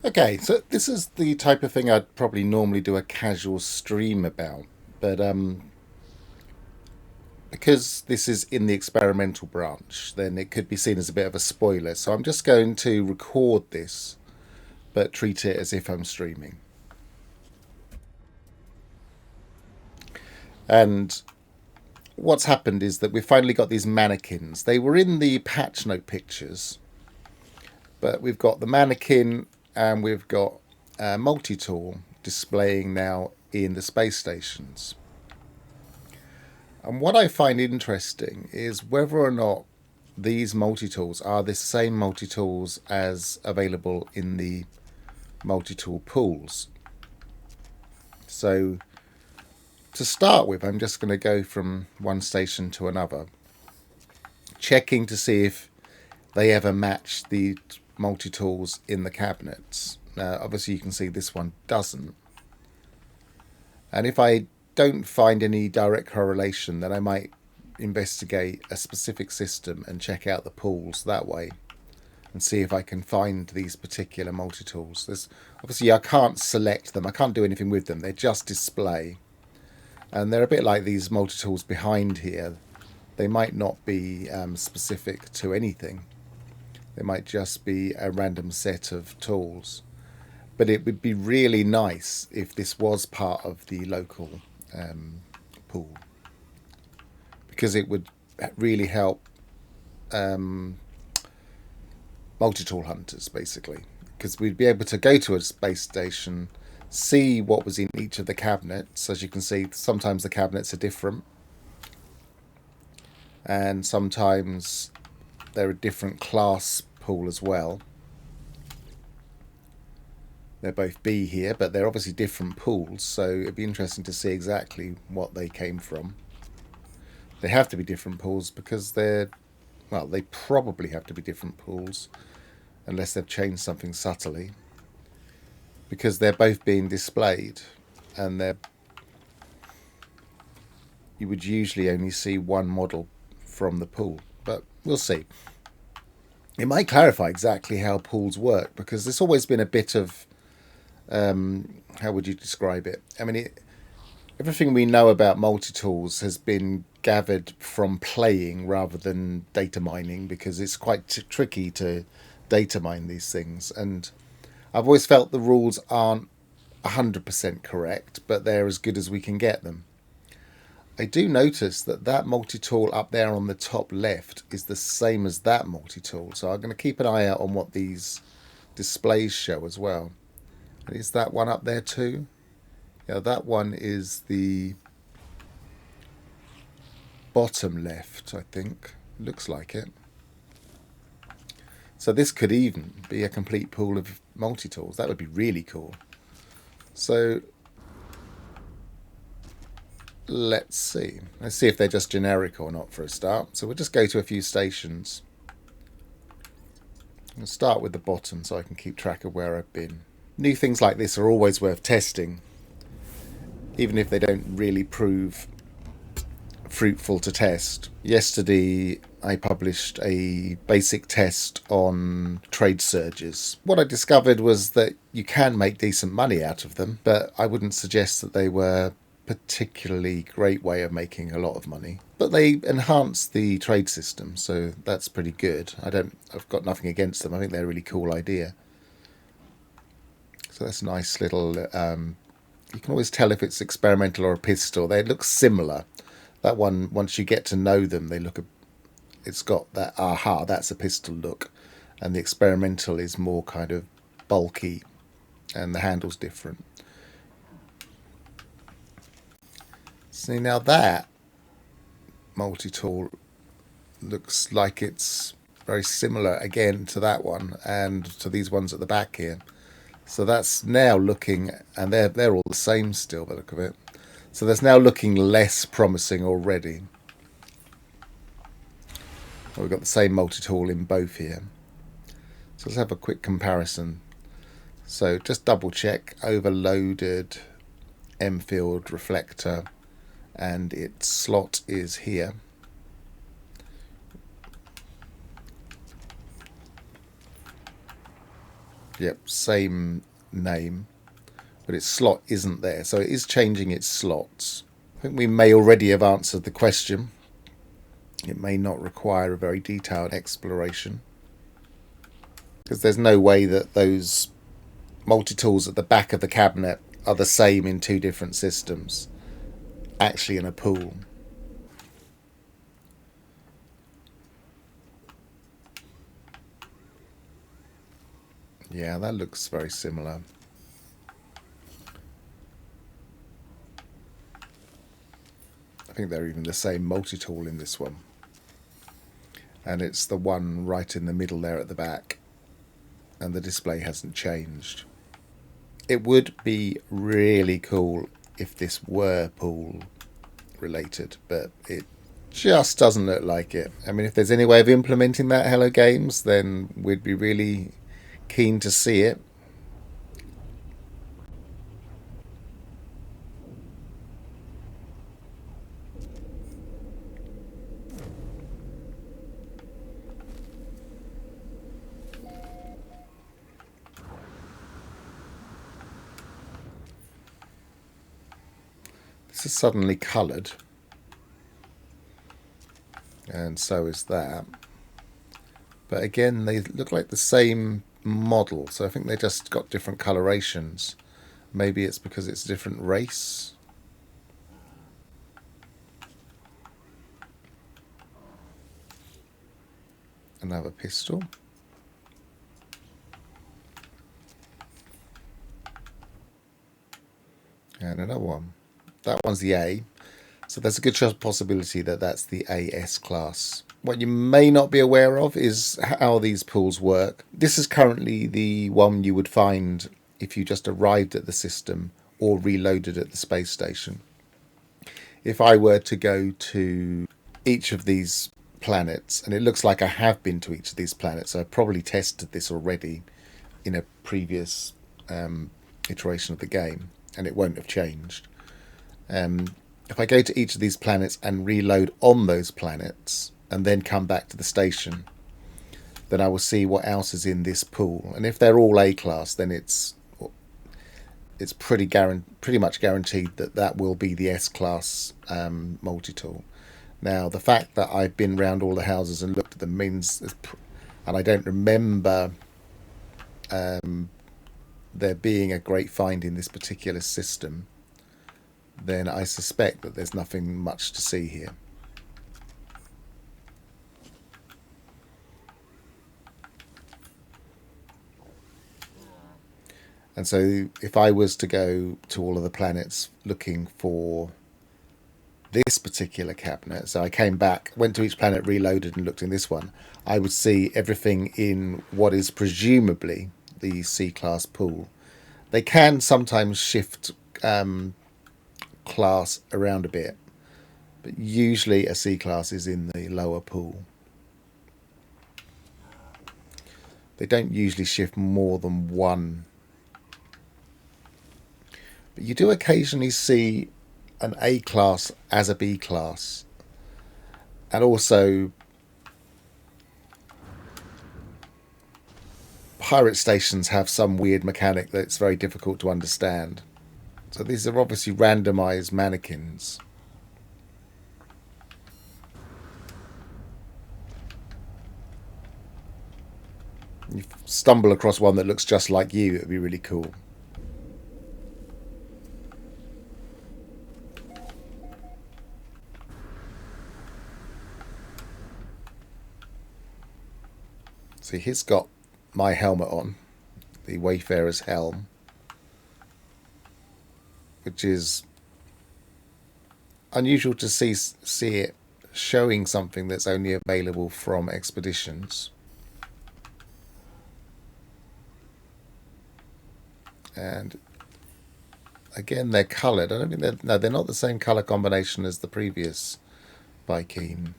Okay, so this is the type of thing I'd probably normally do a casual stream about, but because this is in the experimental branch, then it could be seen as a bit of a spoiler. So I'm just going to record this, but treat it as if I'm streaming. And what's happened is that we've finally got these mannequins. They were in the patch note pictures, but we've got the mannequin and we've got a multi-tool displaying now in the space stations. And what I find interesting is whether or not these multi-tools are the same multi-tools as available in the multi-tool pools. So to start with, I'm just going to go from one station to another, checking to see if they ever match the multi-tools in the cabinets. Now, obviously you can see this one doesn't. And if I don't find any direct correlation, then I might investigate a specific system and check out the pools that way and see if I can find these particular multi-tools. Obviously I can't select them, I can't do anything with them, they just display. And they're a bit like these multi-tools behind here. They might not be specific to anything. They might just be a random set of tools. But it would be really nice if this was part of the local pool, because it would really help multi-tool hunters, basically. Because we'd be able to go to a space station, see what was in each of the cabinets. As you can see, sometimes the cabinets are different, and sometimes they're a different class pool as well. They're both B here, but they're obviously different pools, so it'd be interesting to see exactly what they came from. They have to be different pools because they probably have to be different pools unless they've changed something subtly, because they're both being displayed, and you would usually only see one model from the pool, but we'll see. It might clarify exactly how pools work, because there's always been a bit of how would you describe it? I mean, everything we know about multi-tools has been gathered from playing rather than data mining, because it's quite tricky to data mine these things. And I've always felt the rules aren't 100% correct, but they're as good as we can get them. I do notice that that multi-tool up there on the top left is the same as that multi-tool, so I'm going to keep an eye out on what these displays show as well. And is that one up there too? Yeah, that one is the bottom left, I think. Looks like it. So this could even be a complete pool of multi-tools. That would be really cool. So let's see. Let's see if they're just generic or not for a start. So we'll just go to a few stations. I'll start with the bottom so I can keep track of where I've been. New things like this are always worth testing, even if they don't really prove fruitful to test. Yesterday, I published a basic test on trade surges. What I discovered was that you can make decent money out of them, but I wouldn't suggest that they were particularly great way of making a lot of money. But they enhance the trade system, so that's pretty good. I've got nothing against them. I think they're a really cool idea. So that's a nice little. You can always tell if it's experimental or a pistol. They look similar. That one, once you get to know them, they look. It's got that aha. That's a pistol look, and the experimental is more kind of bulky, and the handle's different. See, now that multi-tool looks like it's very similar again to that one and to these ones at the back here. So that's now looking, and they're all the same still, by the look of it. So that's now looking less promising already. Well, we've got the same multi-tool in both here. So let's have a quick comparison. So just double check overloaded M field reflector, and its slot is here. Yep, same name, but its slot isn't there, so it is changing its slots. I think we may already have answered the question. It may not require a very detailed exploration, because there's no way that those multi-tools at the back of the cabinet are the same in two different systems, actually in a pool. Yeah, that looks very similar. I think they're even the same multi-tool in this one. And it's the one right in the middle there at the back. And the display hasn't changed. It would be really cool if this were pool related, but it just doesn't look like it. I mean, if there's any way of implementing that, Hello Games, then we'd be really keen to see it. This is suddenly coloured, and so is that. But again, they look like the same model, so I think they just got different colorations. Maybe it's because it's a different race. Another pistol. And another one. That one's the A. So there's a good possibility that that's the AS class. What you may not be aware of is how these pools work. This is currently the one you would find if you just arrived at the system or reloaded at the space station. If I were to go to each of these planets, and it looks like I have been to each of these planets, so I've probably tested this already in a previous iteration of the game, and it won't have changed. If I go to each of these planets and reload on those planets and then come back to the station, then I will see what else is in this pool. And if they're all A class, then it's pretty much guaranteed that that will be the S class multi-tool. Now, the fact that I've been round all the houses and looked at them means, and I don't remember there being a great find in this particular system, then I suspect that there's nothing much to see here. And so if I was to go to all of the planets looking for this particular cabinet, so I came back, went to each planet, reloaded and looked in this one, I would see everything in what is presumably the C-class pool. They can sometimes shift class around a bit, but usually a C-class is in the lower pool. They don't usually shift more than one. But you do occasionally see an A class as a B class. And also pirate stations have some weird mechanic that's very difficult to understand. So these are obviously randomized mannequins. You stumble across one that looks just like you, it would be really cool. See, he's got my helmet on, the Wayfarer's helm, which is unusual to see it showing something that's only available from expeditions. And again, they're coloured. I don't think they're not the same colour combination as the previous Viking.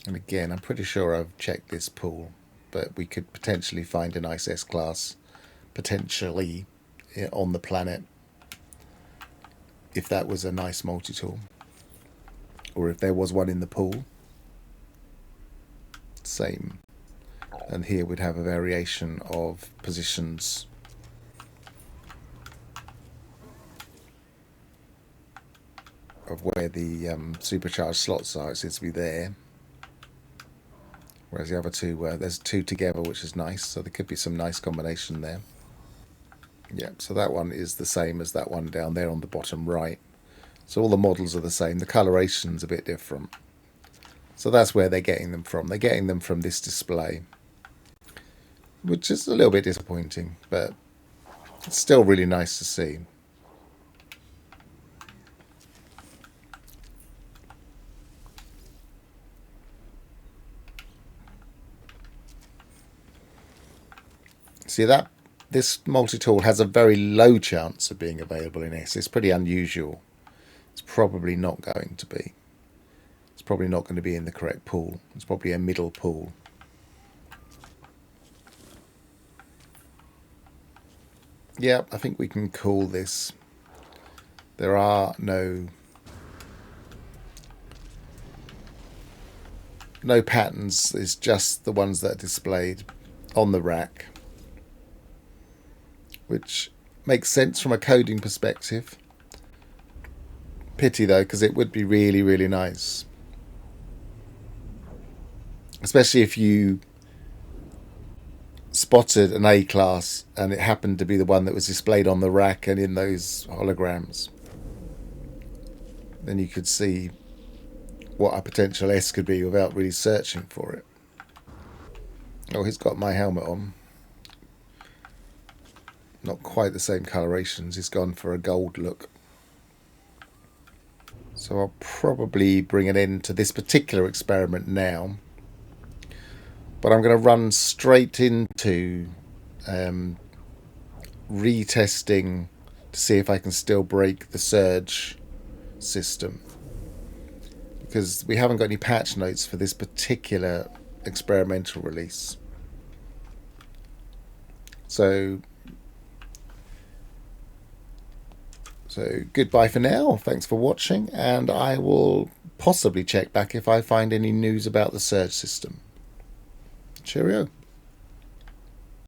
And again, I'm pretty sure I've checked this pool, but we could potentially find a nice S-class, potentially, on the planet, if that was a nice multi-tool, or if there was one in the pool. same. And here we'd have a variation of positions. Of where the supercharged slots are. It seems to be there. Whereas the other two, there's two together, which is nice. So there could be some nice combination there. Yeah, so that one is the same as that one down there on the bottom right. So all the models are the same. The coloration's a bit different. So that's where they're getting them from. They're getting them from this display, which is a little bit disappointing, but it's still really nice to see. See that this multi-tool has a very low chance of being available in S. It's pretty unusual. It's probably not going to be. It's probably not going to be in the correct pool. It's probably a middle pool. Yeah, I think we can call this. There are no patterns. It's just the ones that are displayed on the rack, which makes sense from a coding perspective. Pity though, because it would be really, really nice, especially if you spotted an A class and it happened to be the one that was displayed on the rack and in those holograms. Then you could see what a potential S could be without really searching for it. Oh, he's got my helmet on. Not quite the same colorations. He's gone for a gold look. So I'll probably bring an end to this particular experiment now. But I'm going to run straight into retesting to see if I can still break the surge system. Because we haven't got any patch notes for this particular experimental release. So goodbye for now. Thanks for watching, and I will possibly check back if I find any news about the surge system. Cheerio.